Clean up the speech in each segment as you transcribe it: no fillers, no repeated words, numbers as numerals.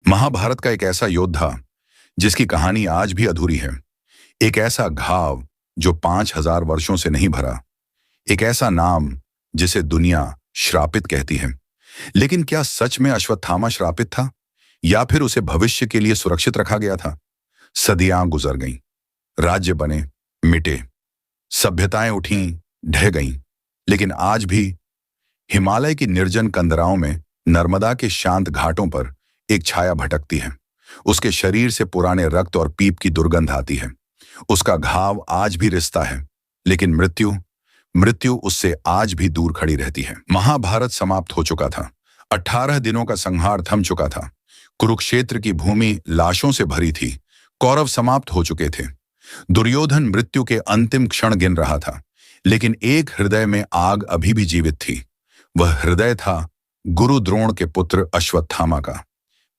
महाभारत का एक ऐसा योद्धा जिसकी कहानी आज भी अधूरी है। एक ऐसा घाव जो 5,000 वर्षों से नहीं भरा। एक ऐसा नाम जिसे दुनिया श्रापित कहती है। लेकिन क्या सच में अश्वत्थामा श्रापित था या फिर उसे भविष्य के लिए सुरक्षित रखा गया था? सदियां गुजर गईं, राज्य बने, मिटे, सभ्यताएं उठीं, ढह गईं, लेकिन आज भी हिमालय की निर्जन कंदराओं में, नर्मदा के शांत घाटों पर एक छाया भटकती है। उसके शरीर से पुराने रक्त और पीप की दुर्गंध आती है। उसका घाव आज भी रिश्ता है, लेकिन मृत्यु मृत्यु उससे आज भी दूर खड़ी रहती है। महाभारत समाप्त हो चुका था। 18 दिनों का संहार थम चुका था। कुरुक्षेत्र की भूमि लाशों से भरी थी। कौरव समाप्त हो चुके थे। दुर्योधन मृत्यु के अंतिम क्षण गिन रहा था, लेकिन एक हृदय में आग अभी भी जीवित थी। वह हृदय था गुरु द्रोण के पुत्र अश्वत्थामा का।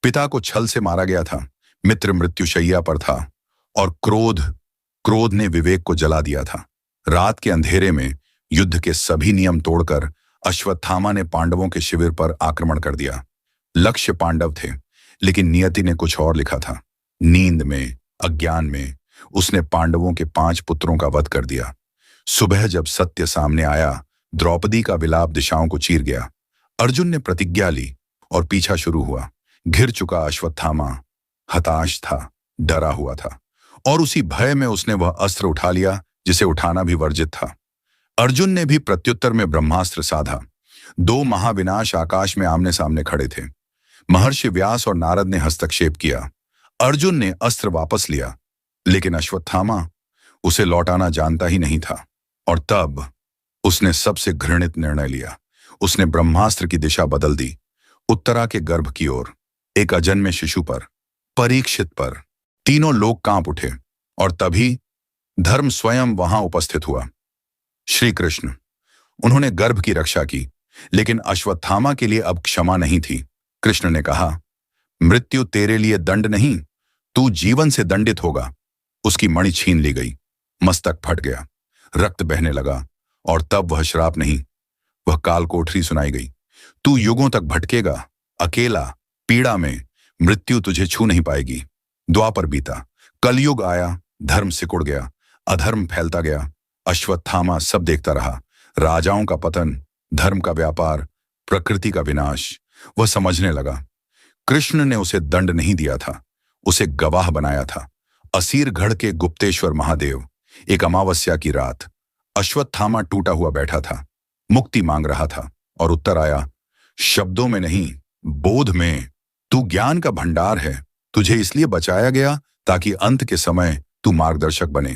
पिता को छल से मारा गया था, मित्र मृत्युशैया पर था, और क्रोध ने विवेक को जला दिया था। रात के अंधेरे में युद्ध के सभी नियम तोड़कर अश्वत्थामा ने पांडवों के शिविर पर आक्रमण कर दिया। लक्ष्य पांडव थे, लेकिन नियति ने कुछ और लिखा था। नींद में, अज्ञान में उसने पांडवों के 5 पुत्रों का वध कर दिया। सुबह जब सत्य सामने आया, द्रौपदी का विलाप दिशाओं को चीर गया। अर्जुन ने प्रतिज्ञा ली और पीछा शुरू हुआ। घिर चुका अश्वत्थामा हताश था, डरा हुआ था, और उसी भय में उसने वह अस्त्र उठा लिया जिसे उठाना भी वर्जित था। अर्जुन ने भी प्रत्युत्तर में ब्रह्मास्त्र साधा। 2 महाविनाश आकाश में आमने सामने खड़े थे। महर्षि व्यास और नारद ने हस्तक्षेप किया। अर्जुन ने अस्त्र वापस लिया, लेकिन अश्वत्थामा उसे लौटाना जानता ही नहीं था। और तब उसने सबसे घृणित निर्णय लिया। उसने ब्रह्मास्त्र की दिशा बदल दी, उत्तरा के गर्भ की ओर, एक अजन्मे शिशु पर, परीक्षित पर। तीनों लोग कांप उठे, और तभी धर्म स्वयं वहां उपस्थित हुआ। श्री कृष्ण। उन्होंने गर्भ की रक्षा की, लेकिन अश्वत्थामा के लिए अब क्षमा नहीं थी। कृष्ण ने कहा, मृत्यु तेरे लिए दंड नहीं, तू जीवन से दंडित होगा। उसकी मणि छीन ली गई, मस्तक फट गया, रक्त बहने लगा, और तब वह श्राप नहीं, वह काल कोठरी सुनाई गई। तू युगों तक भटकेगा, अकेला, पीड़ा में। मृत्यु तुझे छू नहीं पाएगी। द्वापर बीता, कलयुग आया, धर्म सिकुड़ गया, अधर्म फैलता गया। अश्वत्थामा सब देखता रहा। राजाओं का पतन, धर्म का व्यापार, प्रकृति का विनाश। वह समझने लगा, कृष्ण ने उसे दंड नहीं दिया था, उसे गवाह बनाया था। असीरगढ़ के गुप्तेश्वर महादेव। एक अमावस्या की रात अश्वत्थामा टूटा हुआ बैठा था, मुक्ति मांग रहा था, और उत्तर आया, शब्दों में नहीं, बोध में। तू ज्ञान का भंडार है। तुझे इसलिए बचाया गया ताकि अंत के समय तू मार्गदर्शक बने।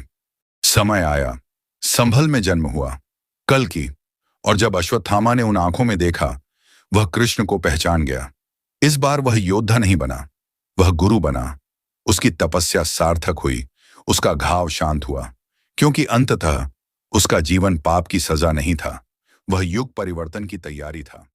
समय आया, संभल में जन्म हुआ, कल की। और जब अश्वत्थामा ने उन आंखों में देखा, वह कृष्ण को पहचान गया। इस बार वह योद्धा नहीं बना, वह गुरु बना। उसकी तपस्या सार्थक हुई, उसका घाव शांत हुआ, क्योंकि अंततः उसका जीवन पाप की सजा नहीं था, वह युग परिवर्तन की तैयारी था।